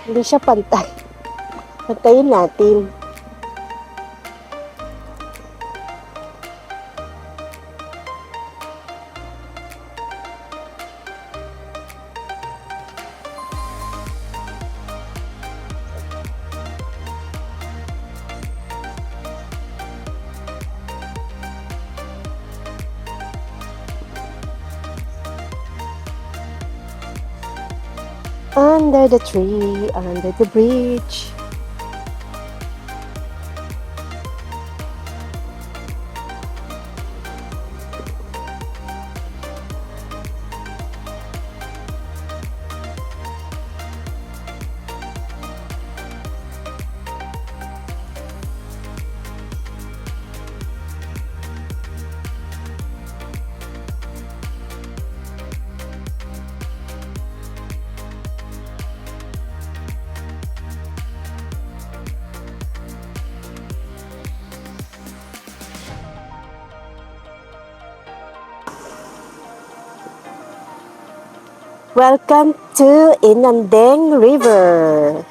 Hindi siya pantay. Pantayin natin. Under the tree, under the bridge. Welcome to Inandeng River.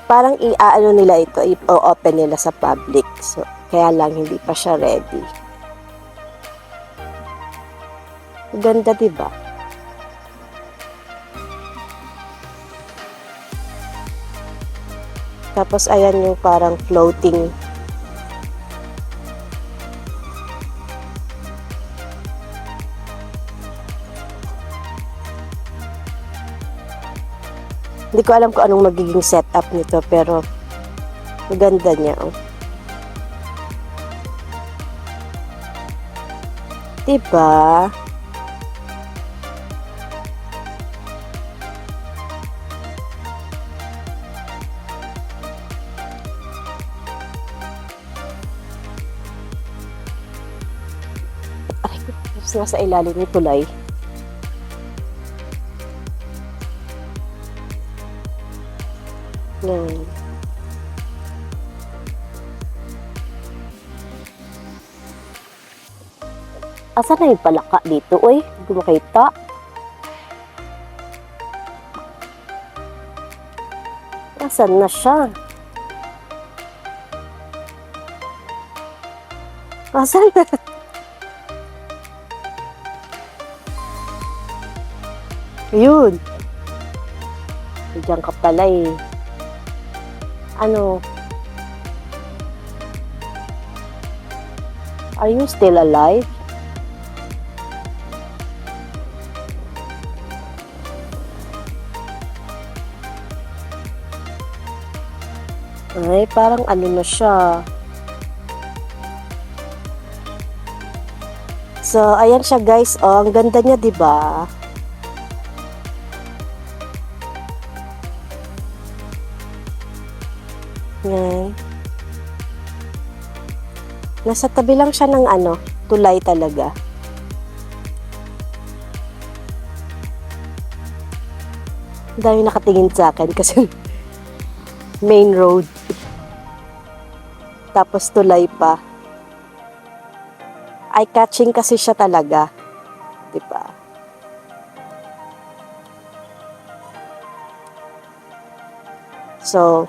Parang i-ano nila ito, i-open nila sa public. So, kaya lang hindi pa siya ready. Ganda, diba? Tapos, ayan yung parang floating. Hindi ko alam kung anong magiging setup nito, pero maganda niya. Oh. Diba? Ay, tapos nasa ilalim ng tulay. Yan. Asa na yung palaka dito, oy? Hindi ko makita. Asan na siya? Asan na? Yun. Diyan ka pala eh. Ano? Are you still alive? Ay, parang ano na siya. So, ayan siya guys. Oh, ang ganda niya, 'di ba? Yan. Nasa tabi lang siya ng ano, tulay talaga. Ang dami nakatingin sa akin kasi main road. Tapos tulay pa. Eye-catching kasi siya talaga. Diba? So,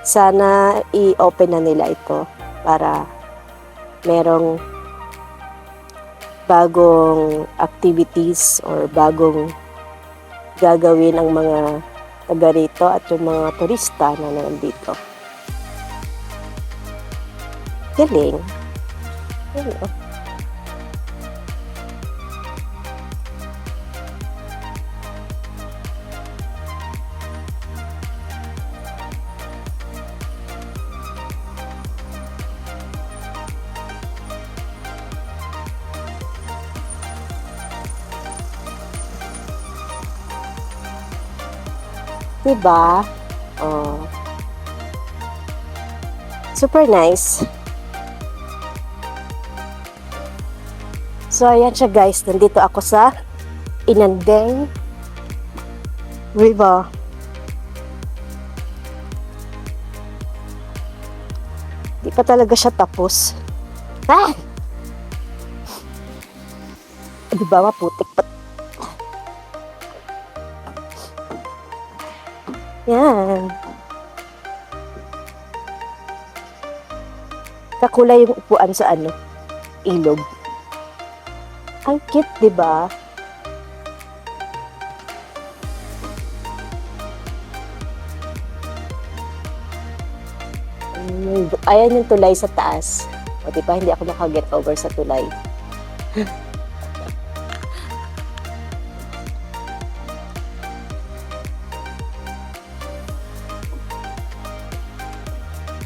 sana i-open na nila ito para merong bagong activities or bagong gagawin ang mga taga rito at yung mga turista na nandito. Galing. Ano? Diba? Oh. Super nice. So, ayan siya guys. Nandito ako sa Inandeng River. Di pa talaga siya tapos. Ah! Di ba maputik pa? Yan. Kakulay yung upuan sa ilog. Ang cute, di ba? Ayan yung tulay sa taas. O, di ba? Hindi ako makaget over sa tulay.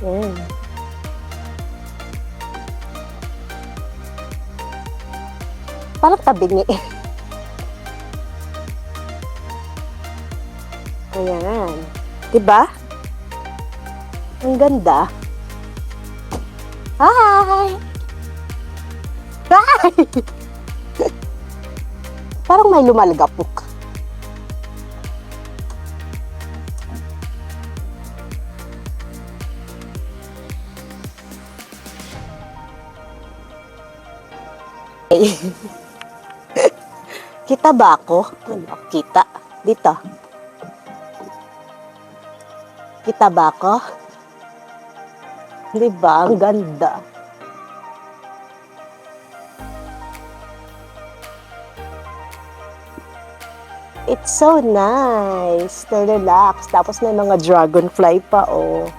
Yan. Parang tabingi. Ayan. Diba? Ang ganda. Hi! Hi! Parang may lumalagapok. Kita ba ako? Kita. Dito. Kita ba ako? Diba? Ang ganda. It's so nice to relax. Tapos may mga dragonfly pa, oh.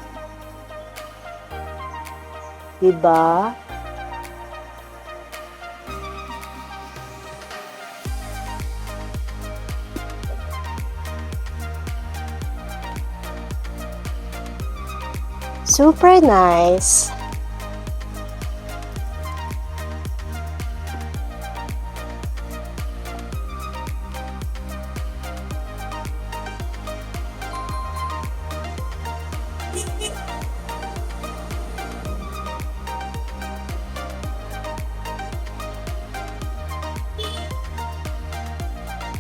Diba? Super nice.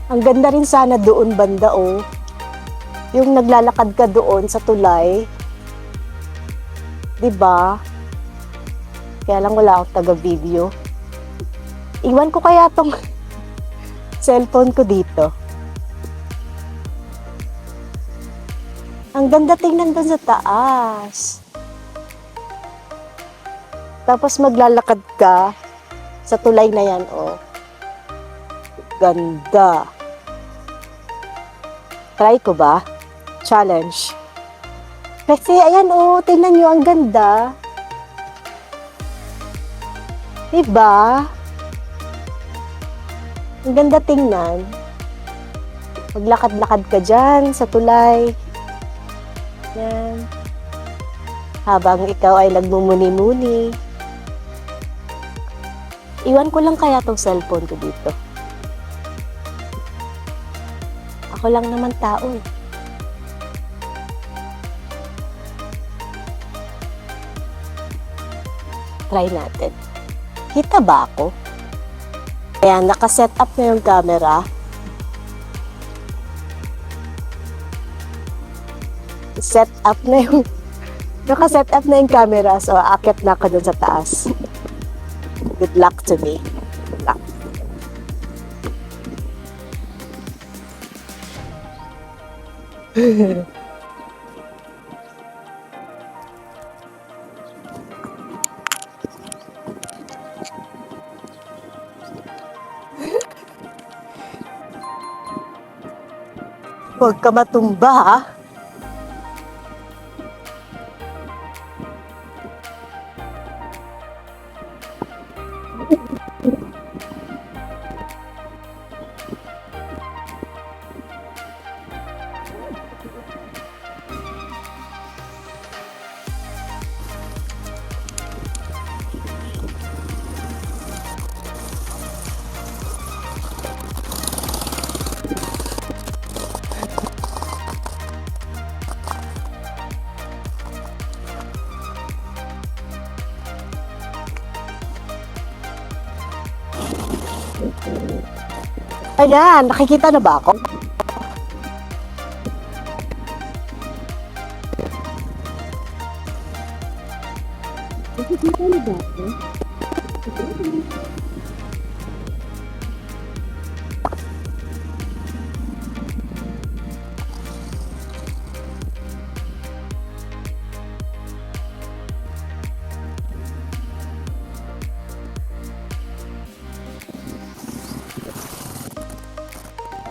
Ang ganda rin sana doon banda, oh. Yung naglalakad ka doon sa tulay. Diba? Kaya lang wala akong taga-video. Iwan ko kaya tong cellphone ko dito. Ang ganda tingnan doon sa taas. Tapos maglalakad ka sa tulay na yan, oh. Ganda. Try ko ba? Challenge. Kasi, ayan, oh, tingnan nyo, ang ganda. Diba? Ang ganda tingnan. Maglakad-lakad ka dyan sa tulay. Yan. Habang ikaw ay nagmumuni-muni. Iwan ko lang kaya tong cellphone ko dito. Ako lang naman tao, eh. Try natin. Kita ba ako? Ayan, nakaset up na yung camera. Set up na yung nakaset up na yung camera. So, aakyat na ako dun sa taas. Good luck to me. Good luck. Huwag ka matumba, ha? Ayan, nakikita na ba ako?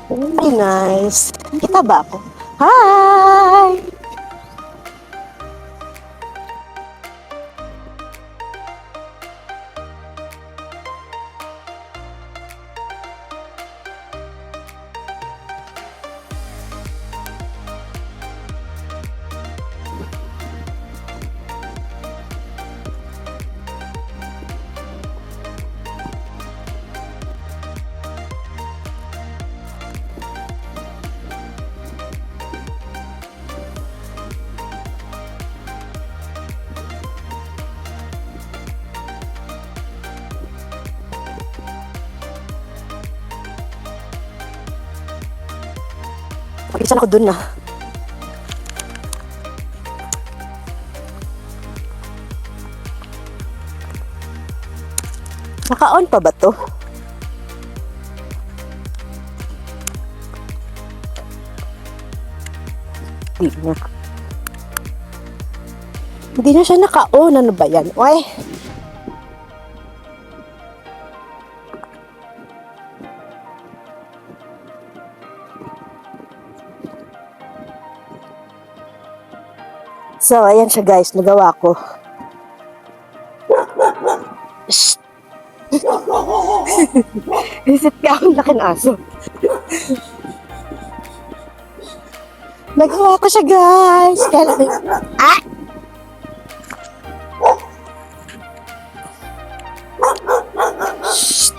Really nice. Kita ba ako? Hi! Isa na ako dun na. Naka-on pa ba to? Hindi na. Hindi na siya naka-on. Ano ba yan? Uy! So, ayan siya guys. Nagawa ko. Shh! Visit ka akong laking aso. Nagawa ko siya guys. Ah! Shh!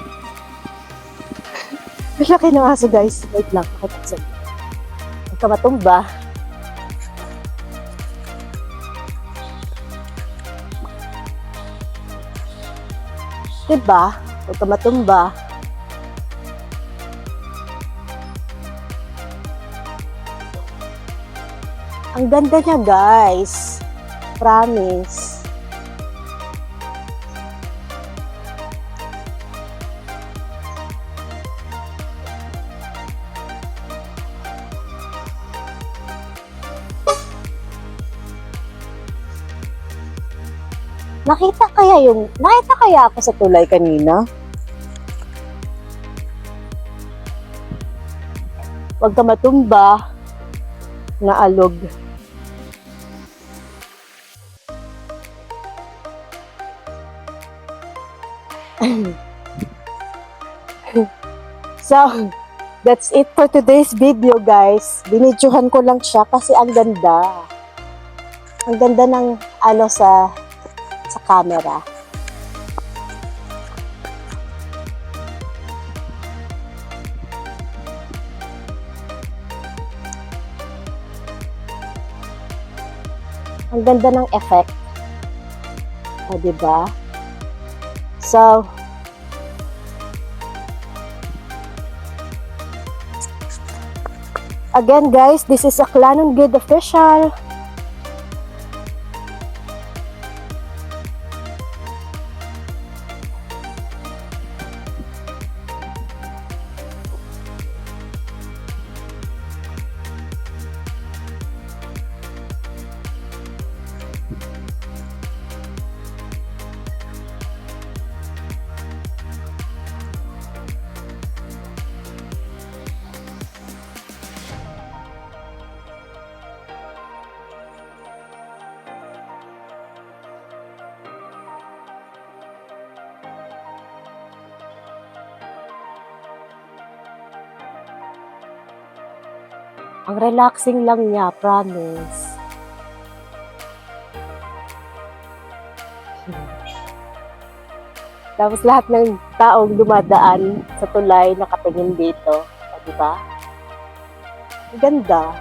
Malaki ng aso guys. Wait lang. Huwag ka matumba. Diba? Huwag ka matumba. Ang ganda niya guys. Promise. Nakita kaya ako sa tulay kanina? Huwag ka matumba na alog. So, that's it for today's video guys. Binidyohan ko lang siya kasi ang ganda. Ang ganda ng sa camera. Ang ganda ng effect. O, diba? So, again guys, this is Aklan on Good Official. Ang relaxing lang niya, promise. Tapos lahat ng taong dumadaan sa tulay nakatingin dito. Diba? Ganda.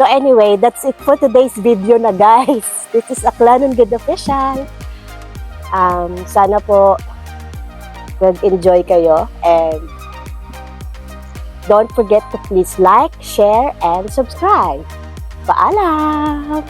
So anyway, that's it for today's video na guys. This is Aklan on Good Official. Sana po nag-enjoy kayo and don't forget to please like, share, and subscribe. Paalam!